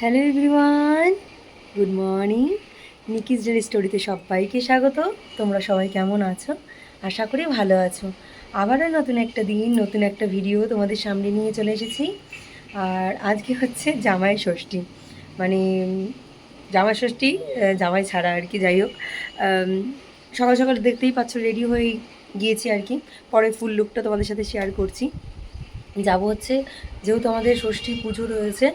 Hello everyone, good morning. Nikki's daily স্টোরিতে সবাইকে স্বাগত। তোমরা সবাই কেমন আছো? আশা করি ভালো আছো। আবারও নতুন একটা দিন, নতুন একটা ভিডিও তোমাদের সামনে নিয়ে চলে এসেছি। আর আজকে হচ্ছে জামাই ষষ্ঠী, মানে জামাই ষষ্ঠী, জামাই ছাড়া আর কি। যাই হোক, সকাল সকাল দেখতেই পাচ্ছ রেডি হয়ে গিয়েছি আর কি। পরে ফুল লুকটা তোমাদের সাথে শেয়ার করছি। যাব হচ্ছে, যেহেতু আমাদের ষষ্ঠী পুজো রয়েছে,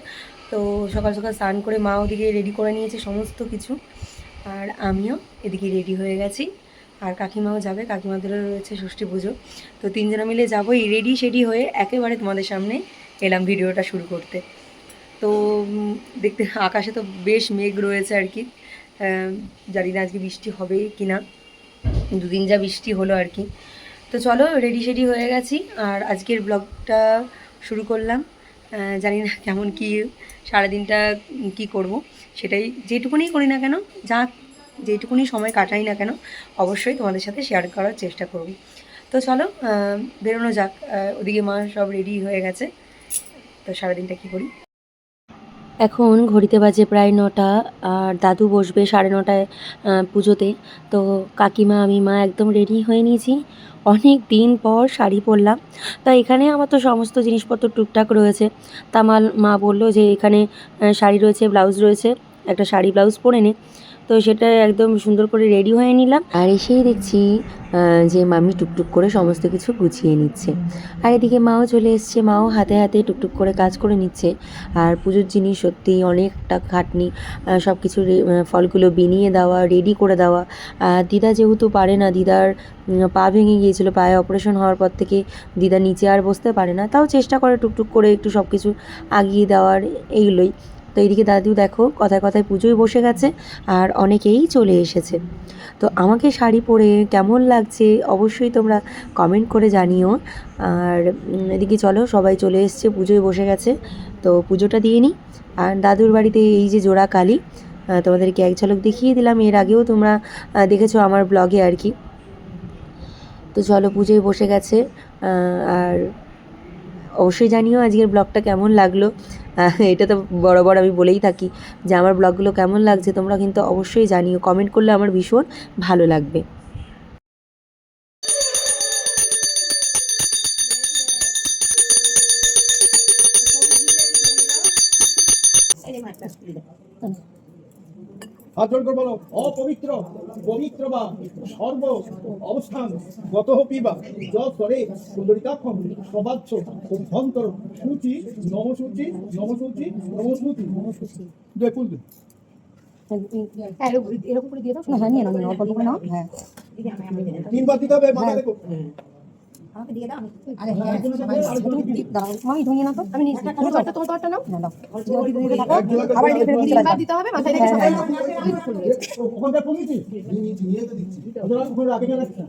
তো সকাল সকাল স্নান করে মা ওদিকে রেডি করে নিয়েছে সমস্ত কিছু, আর আমিও এদিকে রেডি হয়ে গেছি। আর কাকিমাও যাবে, কাকিমাদেরও রয়েছে ষষ্ঠী পুজো। তো তিনজনে মিলে যাবো এই রেডি শেডি হয়ে একেবারে তোমাদের সামনে এলাম ভিডিওটা শুরু করতে। তো দেখতে আকাশে তো বেশ মেঘ রয়েছে আর কি। জানি না আজকে বৃষ্টি হবে কি না, দুদিন যা বৃষ্টি হলো আর কি। তো চলো, রেডি শেডি হয়ে গেছি আর আজকের ব্লগটা শুরু করলাম। জানি না কেমন কি সারাদিনটা কি করব, সেটাই যেটুকুনি করি না কেন, যা যেটুকুনি সময় কাটাই না কেন, অবশ্যই তোমাদের সাথে শেয়ার করার চেষ্টা করব। তো চলো বেরোনো যাক। ওদিকে মা সব রেডি হয়ে গেছে, তো সারাদিনটা কী করি। এখন ঘড়িতে বাজে প্রায় 9টা, আর দাদু বসবে 9:30টায় পুজোতে। তো কাকিমা আমি মা একদম রেডি হয়ে নিয়েছি। অনেক দিন পর শাড়ি পরলাম। তা এখানে আমার তো সমস্ত জিনিসপত্র টুকটাক রয়েছে। তা মা বললো যে এখানে শাড়ি রয়েছে, ব্লাউজ রয়েছে, একটা শাড়ি ব্লাউজ পরে নে। তো সেটা একদম সুন্দর করে রেডি হয়ে নিলাম। আর এসেই দেখছি যে মামি টুকটুক করে সমস্ত কিছু গুছিয়ে নিচ্ছে। আর এদিকে মাও চলে এসছে, মাও হাতে হাতে টুকটুক করে কাজ করে নিচ্ছে। আর পুজোর জিনিস সত্যি অনেকটা খাটনি, সব কিছু ফলগুলো বিনিয়ে দেওয়া, রেডি করে দেওয়া। দিদা যেহেতু পারে না, দিদার পা ভেঙে গিয়েছিল, পায়ে অপারেশন হওয়ার পর থেকে দিদা নিচে আর বসতে পারে না, তাও চেষ্টা করে টুকটুক করে একটু সব কিছু আগিয়ে দেওয়ার, এইগুলোই। তো এইদিকে দাদু দেখো কথায় কথায় পুজোয় বসে গেছে, আর অনেকেই চলে এসেছে। তো আমাকে শাড়ি পরে কেমন লাগছে অবশ্যই তোমরা কমেন্ট করে জানিও। আর এদিকে চলো, সবাই চলে এসছে, পুজোয় বসে গেছে, তো পুজোটা দিয়ে নিই। আর দাদুর বাড়িতে এই যে জোড়া কালী, তোমাদেরকে এক ঝলক দেখিয়ে দিলাম, এর আগেও তোমরা দেখেছো আমার ব্লগে আর কি। তো চলো, পুজোয় বসে গেছে। আর অবশ্যই জানিও আজকের ব্লগটা কেমন লাগলো। এটা তো বরাবর আমি বলেই থাকি যে আমার ব্লগগুলো কেমন লাগছে, তোমরা কিন্তু অবশ্যই জানিও, কমেন্ট করলে আমার ভীষণ ভালো লাগবে। হাতজোড় করে বলো, অপবিত্র পবিত্র বা সর্ব অবস্থান গত পিবা যরে সুন্দরিতাক্ষম সবাচ্ছ অভ্যন্তর সূচি নমসূচি নমসূচি নমস্মৃতি জয় ফুল দিন। এরকম করে দিয়ে দাও। হ্যাঁ, নিয়ে নাও, অল্প অল্প করে নাও। হ্যাঁ, 3 বার দিতে হবে, মাথা দেখো। আমাকে দিয়ে দাও। আরে হ্যাঁ, তুমি দাও, মামি ধনিয়ে নাও তো। আমি নিচ্ছি, তুমি তোরটা, তোমার তোরটা নাও। হ্যাঁ, দাও। আবার এদিকে ফেলে দিতে হবে, দিতে হবে মাথায় রেখে সবাই। ওখানটা কমিটি নিয়ে তো দিচ্ছি, ওরা ওখানে আগে গেল না। ঠিক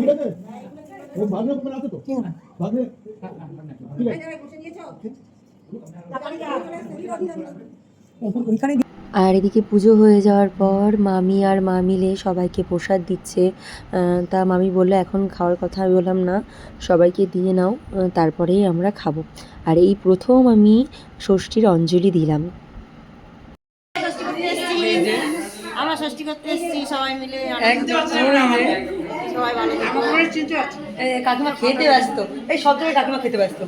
আছে, ও ভাগনে কোন আছে তো ভাগনে, ঠিক আছে। আর এদিকে পুজো হয়ে যাওয়ার পর মামি আর মা মিলে সবাইকে প্রসাদ দিচ্ছে। তা মামি বললো এখন খাওয়ার কথা, আমি বললাম না, সবাইকে দিয়ে নাও, তারপরেই আমরা খাবো। আর এই প্রথম আমি ষষ্ঠীর অঞ্জলি দিলাম। আমরা ষষ্ঠী করতে এসেছি সবাই মিলে, সবাই ভালো কাকিমা খেতে ব্যস্ত, এই সব জায়গায় কাকিমা খেতে ব্যস্ত।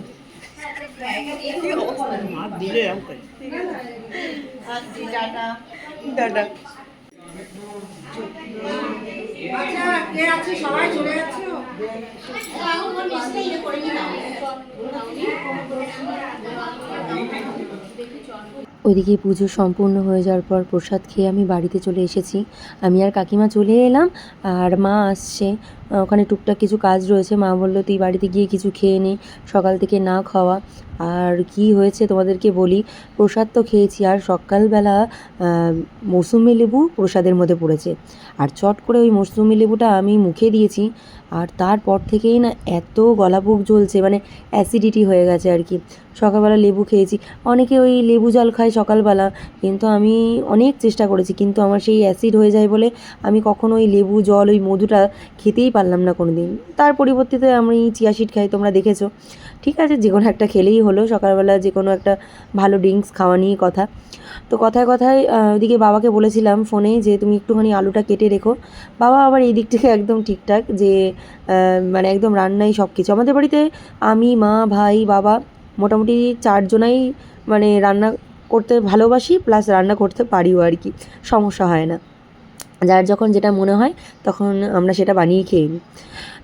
টাটা। সবাই চলে যাচ্ছে। ওইদিকে পুজো সম্পূর্ণ হয়ে যাওয়ার পর প্রসাদ খেয়ে আমি বাড়িতে চলে এসেছি। আমি আর কাকিমা চলে এলাম, আর মা আসছে, ওখানে টুকটাক কিছু কাজ রয়েছে। মা বললো তুই বাড়িতে গিয়ে কিছু খেয়ে নে, সকাল থেকে না খাওয়া। আর কি হয়েছে তোমাদেরকে বলি, প্রসাদ তো খেয়েছি, আর সকালবেলা মৌসুমি লেবু প্রসাদের মধ্যে পড়েছে, আর চট করে ওই মৌসুমি লেবুটা আমি মুখে দিয়েছি, আর তারপর থেকেই না এত গলা বুক জ্বলছে, মানে অ্যাসিডিটি হয়ে গেছে আর কি। সকালবেলা লেবু খেয়েছি, অনেকে ওই লেবু জল খায় সকালবেলা, কিন্তু আমি অনেক চেষ্টা করেছি, কিন্তু আমার সেই অ্যাসিড হয়ে যায় বলে আমি কখনো ওই লেবু জল, ওই মধুটা খেতেই পারলাম না কোনো দিন। তার পরিবর্তে আমি চিয়া সিড খাই, তোমরা দেখেছো। ঠিক আছে, যে কোনো একটা খেলেই হলো, সকালবেলা যে কোনো একটা ভালো ড্রিঙ্কস খাওয়া নিয়েই কথা। তো কথায় কথায় ওদিকে বাবাকে বলেছিলাম ফোনে যে তুমি একটুখানি আলুটা কেটে রেখো। বাবা আবার এই দিক থেকে একদম ঠিকঠাক, যে মানে একদম রান্নাই সব কিছু। আমাদের বাড়িতে আমি, মা, ভাই, বাবা মোটামুটি 4 জনাই মানে রান্না করতে ভালোবাসি, প্লাস রান্না করতে পারিও আর কি, সমস্যা হয় না। যার যখন যেটা মনে হয় তখন আমরা সেটা বানিয়ে খেয়ে নিই।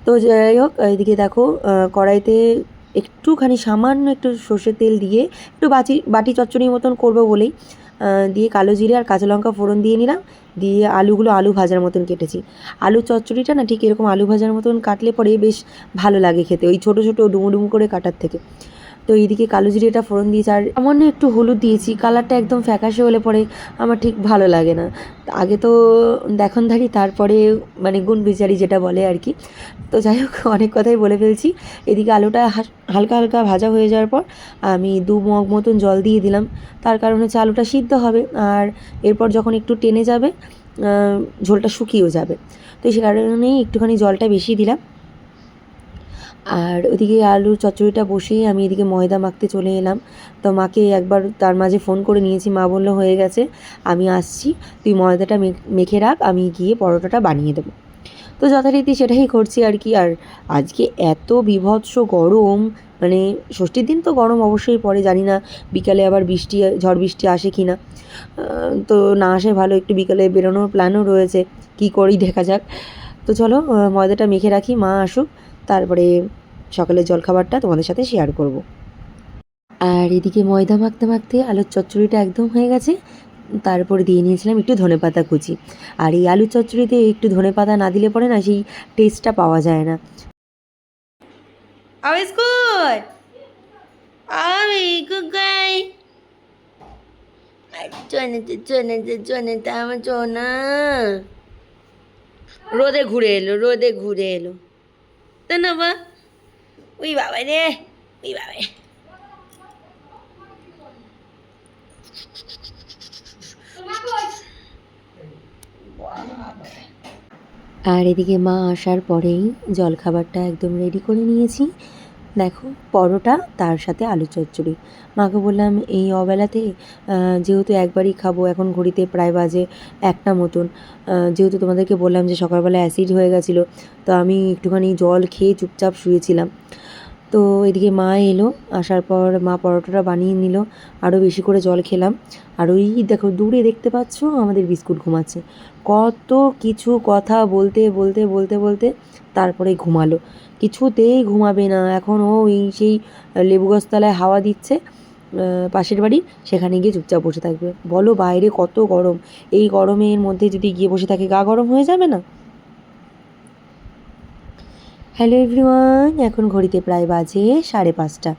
তো যাই হোক, এদিকে দেখো কড়াইতে একটুখানি সামান্য একটু সর্ষের তেল দিয়ে একটু বাটি চচ্চড়ির মতন করবো বলেই দিয়ে কালো জিরে আর কাঁচা লঙ্কা ফোড়ন দিয়ে নিলাম। দিয়ে আলু ভাজার মতন কেটেছি। আলু চচ্চড়িটা না ঠিক এরকম আলু ভাজার মতন কাটলে পরে বেশ ভালো লাগে খেতে, ওই ছোটো ছোটো ডুমো ডুমো করে কাটার থেকে। তো এইদিকে কালো জিরেটা ফোড়ন দিয়েছি, আর সামান্য একটু হলুদ দিয়েছি। কালারটা একদম ফ্যাকাশে হলে পরে আমার ঠিক ভালো লাগে না। আগে তো দেখনধারী, তারপরে মানে গুণ বিচারি যেটা বলে আর কি। তো যাই হোক, অনেক কথাই বলে ফেলছি। এদিকে আলুটা হালকা হালকা ভাজা হয়ে যাওয়ার পর আমি 2 মগ মতন জল দিয়ে দিলাম। তার কারণ হচ্ছে আলুটা সিদ্ধ হবে, আর এরপর যখন একটু টেনে যাবে ঝোলটা শুকিয়েও যাবে। তো সে কারণেই একটুখানি জলটা বেশি দিলাম। আর ওদিকে আলুর চচ্চড়িটা বসিয়ে আমি এদিকে ময়দা মাখতে চলে এলাম। তো মাকে একবার তার মাঝে ফোন করে নিয়েছি, মা বললো হয়ে গেছে, আমি আসছি, তুই ময়দাটা মেখে রাখ, আমি গিয়ে পরোটাটা বানিয়ে দেবো। তো যথারীতি সেটাই করছি আর কি। আর আজকে এত বীভৎস গরম, মানে ষষ্ঠীর দিন তো গরম অবশ্যই পড়ে, জানি না বিকালে আবার ঝড় বৃষ্টি আসে কি না। তো না আসে ভালো, একটু বিকালে বেরোনোর প্ল্যানও রয়েছে, কি করি দেখা যাক। তো চলো ময়দাটা মেখে রাখি, মা আসুক, তারপরে সকালের জলখাবারটা তোমাদের সাথে শেয়ার করব। আর এদিকে ময়দা মাখতে মাখতে আলুর চচ্চড়িটা একদম হয়ে গেছে। তারপরে দিয়ে নিয়েছিলাম একটু ধনেপাতা কুচি। আর এই আলুর চচ্চড়িতে একটু ধনেপাতা না দিলে পরে না সেই টেস্টটা পাওয়া যায় না। আওয়াজ কই আমি কুকাই চনেতে আমার চোনা রোদে ঘুরে এলো তা না বা ওই বাবা রে, ওই বাবা আর এদিকে মা আসার পরেই জলখাবারটা একদম রেডি করে নিয়েছি। দেখো, পরোটা তার সাথে আলু চচ্চড়ি। মাকে বললাম এই অবেলাতে যেহেতু একবারই খাবো, এখন ঘড়িতে প্রায় বাজে 1টা মতন, যেহেতু তোমাদেরকে বললাম যে সকালবেলা অ্যাসিড হয়ে গেছিলো, তো আমি একটুখানি জল খেয়ে চুপচাপ শুয়েছিলাম। তো এদিকে মা এলো, আসার পর মা পরোটাটা বানিয়ে নিল, আরও বেশি করে জল খেলাম। আর ওই দেখো দূরে দেখতে পাচ্ছ আমাদের বিস্কুট ঘুমাচ্ছে। কত কিছু কথা বলতে বলতে বলতে বলতে তারপরে ঘুমালো, কিছুতেই ঘুমাবে না। এখন ও এই সেই লেবু গাছতলায় হাওয়া দিচ্ছে পাশের বাড়ি, সেখানে গিয়ে চুপচাপ বসে থাকবে। বলো বাইরে কত গরম, এই গরমের মধ্যে যদি গিয়ে বসে থাকে গা গরম হয়ে যাবে না? হ্যালো এভরিওয়ান, এখন ঘড়িতে প্রায় বাজে 5:30।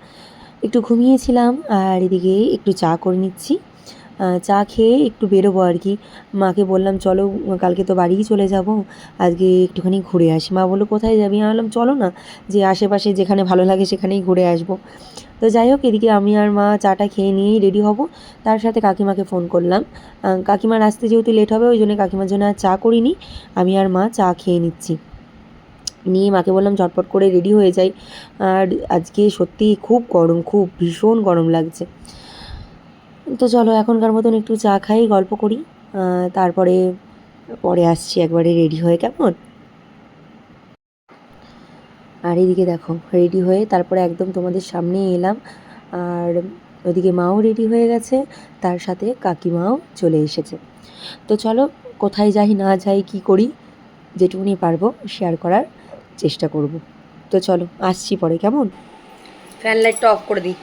একটু ঘুমিয়েছিলাম, আর এদিকে একটু চা করে নিচ্ছি। চা খেয়ে একটু বেরোবো আর কি। মাকে বললাম চলো, কালকে তো বাড়িই চলে যাব, আজকে একটুখানি ঘুরে আসি। মা বললো কোথায় যাবি? আমি বললাম চলো না, যে আশেপাশে যেখানে ভালো লাগে সেখানেই ঘুরে আসবো। তো যাই হোক, এদিকে আমি আর মা চাটা খেয়ে নিয়েই রেডি হব। তার সাথে কাকিমাকে ফোন করলাম। কাকিমার আসতে যেহেতু লেট হবে, ওই জন্য কাকিমার জন্য আর চা করিনি, আমি আর মা চা খেয়ে নিচ্ছি। নিয়ে মাকে বললাম ঝটপট করে রেডি হয়ে যাই। আর আজকে সত্যি খুব গরম, খুব ভীষণ গরম লাগছে। তো চলো এখনকার মতন একটু চা খাই, গল্প করি, তারপরে পরে আসছি একবারে রেডি হয়ে, কেমন? আর এদিকে দেখো রেডি হয়ে তারপরে একদম তোমাদের সামনে এলাম। আর ওদিকে মাও রেডি হয়ে গেছে, তার সাথে কাকিমাও চলে এসেছে। তো চলো কোথায় যাই না যাই কি করি, যেটুকুনি পারবো শেয়ার করার চেষ্টা করব। তো চলো আসছি পরে, কেমন? ফ্যান লাইটটা অফ করে দিই।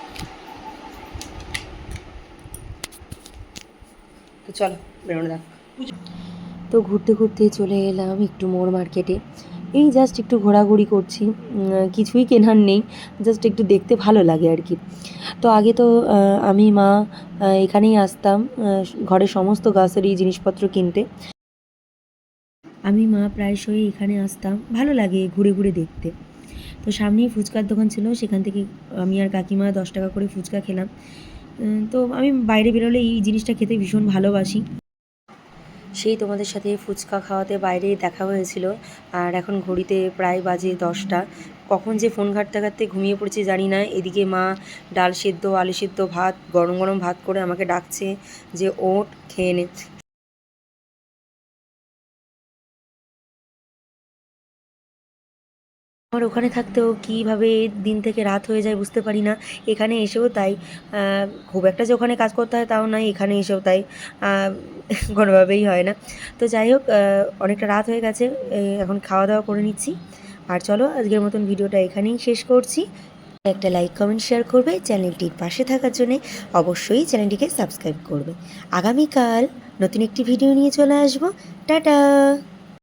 তো চলো বেরোনো যাক। তো ঘুরতে ঘুরতে চলে এলাম একটু মোড় মার্কেটে। এই জাস্ট একটু ঘোরাঘুরি করছি, কিছুই কেনার নেই, জাস্ট একটু দেখতে ভালো লাগে আর কি। তো আগে তো আমি মা এখানেই আসতাম ঘরের সমস্ত গ্রসারি জিনিসপত্র কিনতে। আমি মা প্রায়শই এখানে আসতাম, ভালো লাগে ঘুরে ঘুরে দেখতে। তো সামনেই ফুচকার দোকান ছিল, সেখান থেকে আমি আর কাকিমা 10 টাকা করে ফুচকা খেলাম। তো আমি বাইরে বেরোলে এই জিনিসটা খেতে ভীষণ ভালোবাসি। সেই তোমাদের সাথে ফুচকা খাওয়াতে বাইরে দেখা হয়েছিল। আর এখন ঘড়িতে প্রায় বাজে 10টা। কখন যে ফোন ঘাঁটতে ঘাঁটতে ঘুমিয়ে পড়েছি জানি না। এদিকে মা ডাল সেদ্ধ, আলু সেদ্ধ, ভাত, গরম গরম ভাত করে আমাকে ডাকছে যে ওঠ খেয়ে নে। আমার ওখানে থাকতেও কীভাবে দিন থেকে রাত হয়ে যায় বুঝতে পারি না। এখানে এসেও তাই। খুব একটা যে ওখানে কাজ করতে হয় তাও নয়, এখানে এসেও তাই। কোনোভাবেই হয় না। তো যাই হোক, অনেকটা রাত হয়ে গেছে। এখন খাওয়া দাওয়া করে নিচ্ছি। আর চলো আজকের মতন ভিডিওটা এখানেই শেষ করছি। একটা লাইক, কমেন্ট, শেয়ার করবে। চ্যানেলটির পাশে থাকার জন্যে অবশ্যই চ্যানেলটিকে সাবস্ক্রাইব করবে। আগামীকাল নতুন একটি ভিডিও নিয়ে চলে আসবো। টাটা।